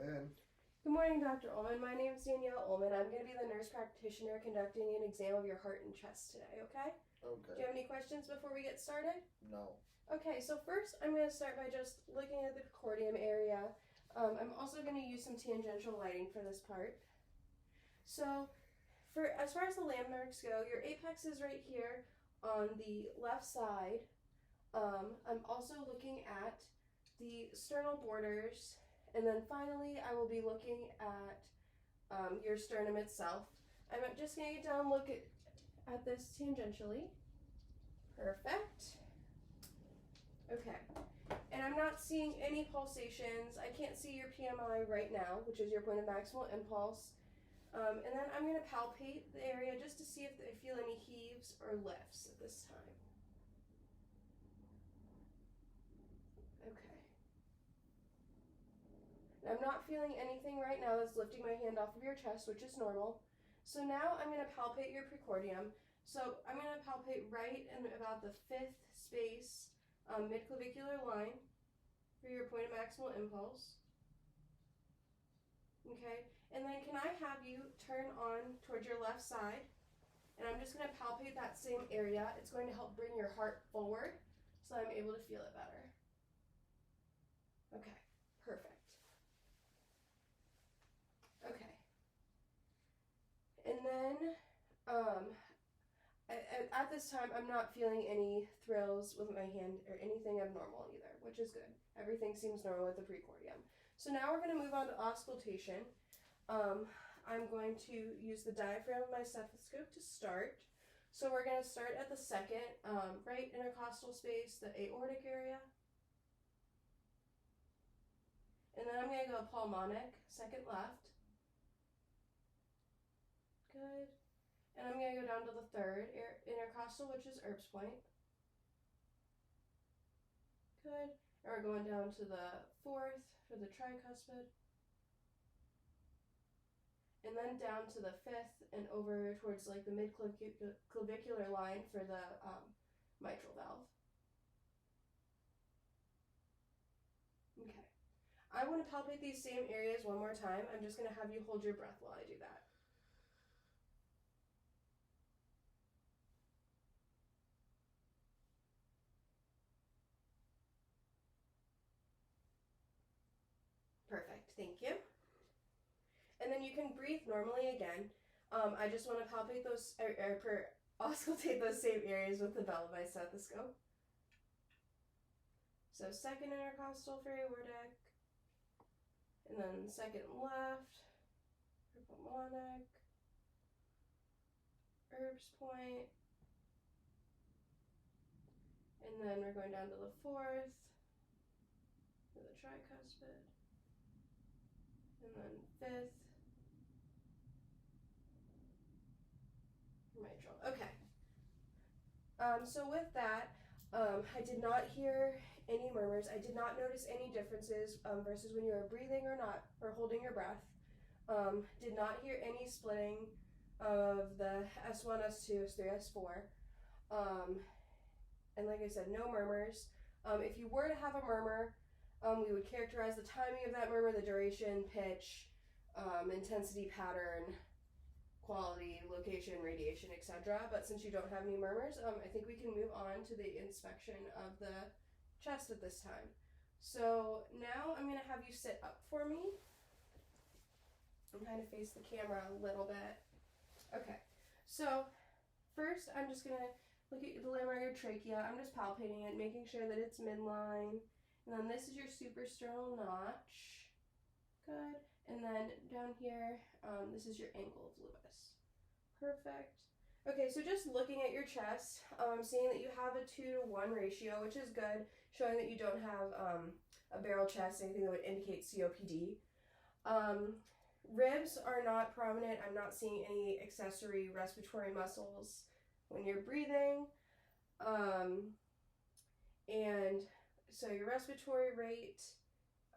in. Good morning, Dr. Ullman. My name is Danielle Ullman. I'm going to be the nurse practitioner conducting an exam of your heart and chest today, okay? Okay. Do you have any questions before we get started? No. Okay, so first I'm going to start by just looking at the precordium area. I'm also going to use some tangential lighting for this part. So, as far as the landmarks go, your apex is right here on the left side. I'm also looking at the sternal borders, and then finally I will be looking at your sternum itself. I'm just going to get down and look at this tangentially. Perfect. Okay. And I'm not seeing any pulsations. I can't see your PMI right now, which is your point of maximal impulse. And then I'm going to palpate the area just to see if I feel any heaves or lifts at this time. Okay. And I'm not feeling anything right now that's lifting my hand off of your chest, which is normal. So now I'm going to palpate your precordium. So I'm going to palpate right in about the fifth space midclavicular line for your point of maximal impulse. Okay, and then can I have you turn on towards your left side? And I'm just going to palpate that same area. It's going to help bring your heart forward so I'm able to feel it better. Okay, perfect. Okay. And then at this time, I'm not feeling any thrills with my hand or anything abnormal either, which is good. Everything seems normal with the precordium. So now we're going to move on to auscultation. I'm going to use the diaphragm of my stethoscope to start. So we're going to start at the second right intercostal space, the aortic area. And then I'm going to go pulmonic, second left. Good. And I'm going to go down to the third intercostal, which is Erb's point. Good. And we're going down to the fourth for the tricuspid. And then down to the fifth and over towards like the mid-clavicular line for the mitral valve. Okay. I want to palpate these same areas one more time. I'm just going to have you hold your breath while I do that. Perfect, thank you. And then you can breathe normally again. I just want to palpate those, auscultate those same areas with the bell of my stethoscope. So second intercostal for aortic, and then second left for pulmonic, Erb's point, and then we're going down to the fourth for the tricuspid, and then fifth for mitral. Okay. So with that, I did not hear any murmurs. I did not notice any differences versus when you were breathing or not, or holding your breath. Did not hear any splitting of the S1, S2, S3, S4. And like I said, no murmurs. If you were to have a murmur, we would characterize the timing of that murmur, the duration, pitch, intensity, pattern, quality, location, radiation, etc. But since you don't have any murmurs, I think we can move on to the inspection of the chest at this time. So now I'm going to have you sit up for me and kind of face the camera a little bit. Okay, so first I'm just going to look at the lamina of your trachea. I'm just palpating it, making sure that it's midline. And then this is your suprasternal notch. Good. And then down here, this is your angle of Lewis. Perfect. Okay, so just looking at your chest, I'm seeing that you have a 2-to-1 ratio, which is good, showing that you don't have a barrel chest, anything that would indicate COPD. Ribs are not prominent. I'm not seeing any accessory respiratory muscles when you're breathing. And so your respiratory rate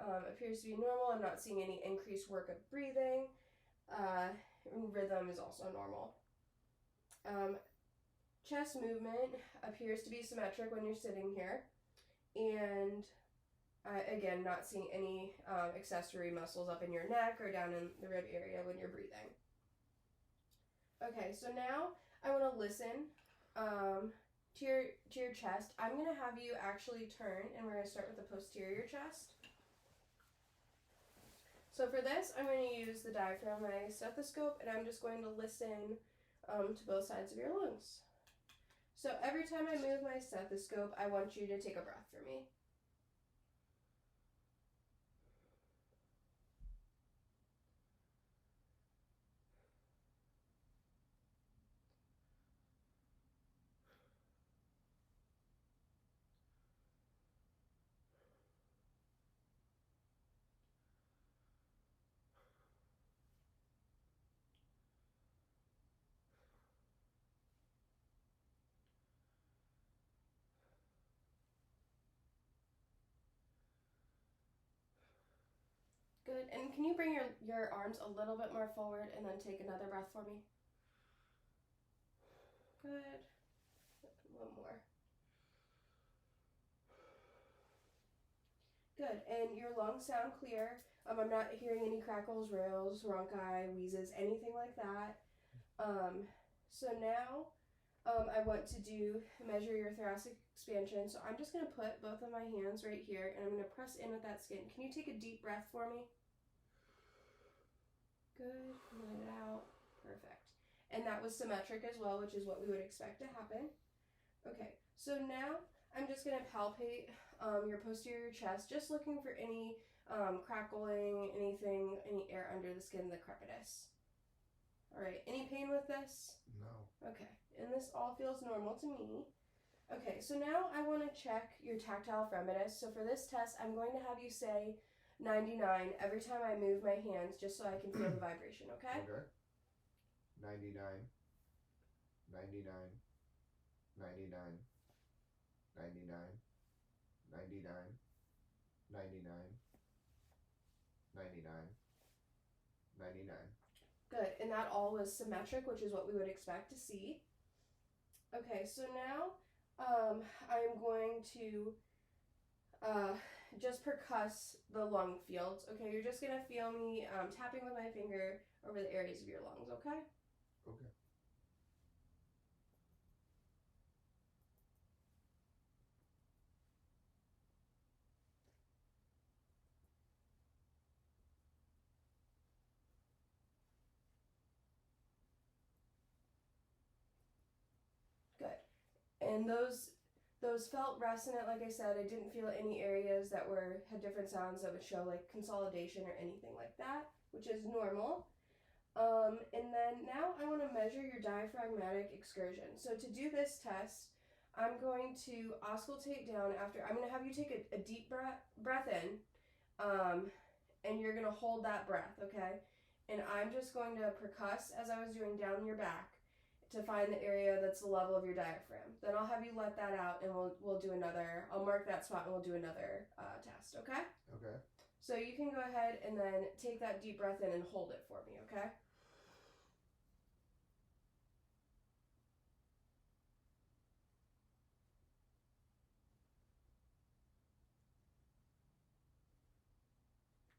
appears to be normal. I'm not seeing any increased work of breathing. Rhythm is also normal. Chest movement appears to be symmetric when you're sitting here. And Again, not seeing any accessory muscles up in your neck or down in the rib area when you're breathing. Okay, so now I want to listen to your chest. I'm going to have you actually turn, and we're going to start with the posterior chest. So for this, I'm going to use the diaphragm, my stethoscope, and I'm just going to listen to both sides of your lungs. So every time I move my stethoscope, I want you to take a breath for me. Good. And can you bring your arms a little bit more forward and then take another breath for me? Good. One more. Good. And your lungs sound clear. I'm not hearing any crackles, rales, rhonchi, wheezes, anything like that. So now I want to measure your thoracic expansion. So I'm just going to put both of my hands right here, and I'm going to press in with that skin. Can you take a deep breath for me? Good. Let it out. Perfect. And that was symmetric as well, which is what we would expect to happen. Okay. So now I'm just going to palpate your posterior chest, just looking for any crackling, anything, any air under the skin of the crepitus. All right. Any pain with this? No. Okay. And this all feels normal to me. Okay, so now I want to check your tactile fremitus. So for this test, I'm going to have you say 99 every time I move my hands, just so I can feel the vibration, okay? Okay. 99, 99, 99, 99, 99, 99, 99, 99. Good, and that all was symmetric, which is what we would expect to see. Okay, so now I'm going to just percuss the lung fields. Okay, you're just going to feel me tapping with my finger over the areas of your lungs, okay? Okay. Good. And those felt resonant, like I said. I didn't feel any areas that had different sounds that would show like consolidation or anything like that, which is normal. And then now I want to measure your diaphragmatic excursion. So to do this test, I'm going to auscultate down after. I'm going to have you take a deep breath in, and you're going to hold that breath, okay? And I'm just going to percuss as I was doing down your back to find the area that's the level of your diaphragm. Then I'll have you let that out, and we'll do another. I'll mark that spot, and we'll do another test, okay? Okay. So you can go ahead and then take that deep breath in and hold it for me, okay?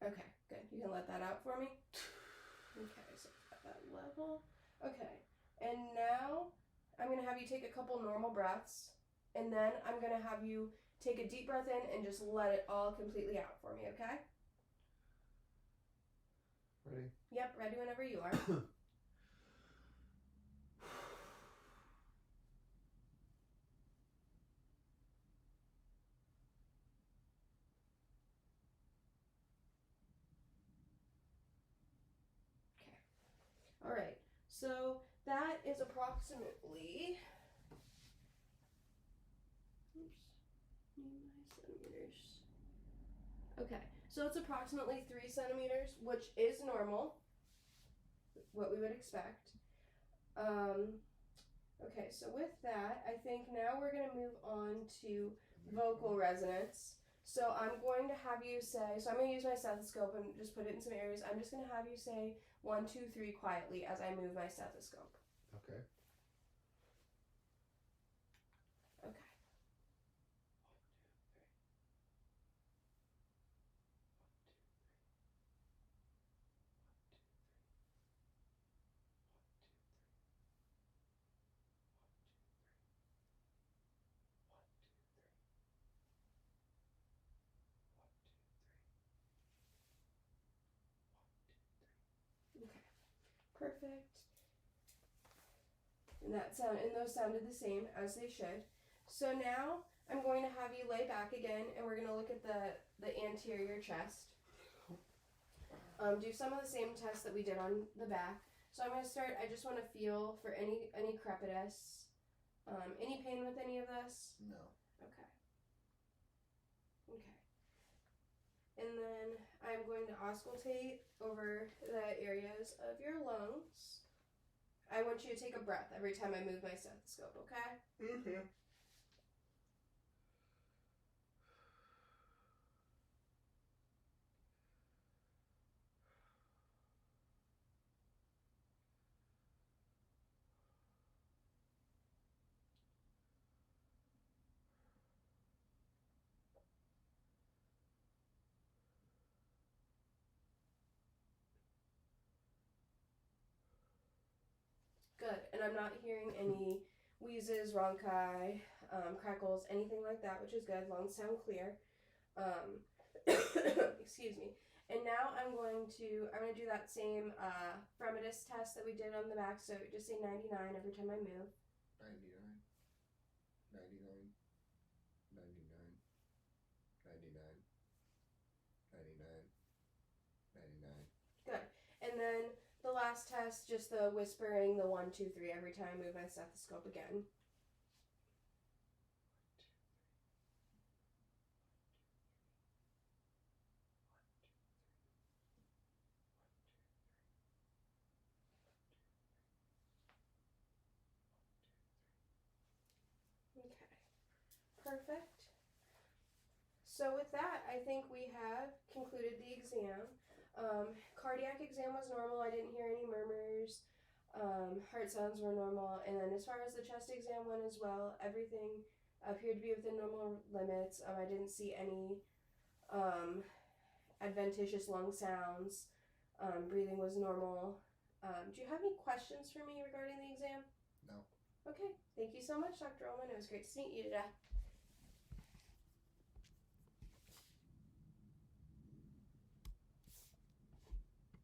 Okay, good. You can let that out for me. Okay, so at that level. Okay, and now I'm going to have you take a couple normal breaths, and then I'm going to have you take a deep breath in and just let it all completely out for me, okay? Ready? Yep, ready whenever you are. All right, so that is approximately, centimeters. Okay, so it's approximately 3 centimeters, which is normal, what we would expect. Okay, so with that, I think now we're going to move on to vocal resonance. So I'm going to have you say, so I'm going to use my stethoscope and just put it in some areas. I'm just going to have you say 1, 2, 3 quietly as I move my stethoscope. Okay. Okay. Perfect. And those sounded the same as they should. So now I'm going to have you lay back again, and we're going to look at the anterior chest. Do some of the same tests that we did on the back. So I'm going to start. I just want to feel for any crepitus. Any pain with any of this? No. Okay. And then I'm going to auscultate over the areas of your lungs. I want you to take a breath every time I move my stethoscope, okay? Okay. Good. And I'm not hearing any wheezes, rhonchi, crackles, anything like that, which is good. Lungs sound clear. Excuse me. And now I'm going to do that same fremitus test that we did on the back. So just say 99 every time I move. 99. 99. 99. 99. 99. 99. Good. And then the last test, just the whispering, the 1, 2, 3 every time I move my stethoscope again. Okay. Perfect. So with that, I think we have concluded the exam. Cardiac exam was normal. I didn't hear any murmurs. Heart sounds were normal. And then as far as the chest exam went as well, everything appeared to be within normal limits. I didn't see any adventitious lung sounds. Breathing was normal. Do you have any questions for me regarding the exam? No. Okay. Thank you so much, Dr. Ullman. It was great to meet you today.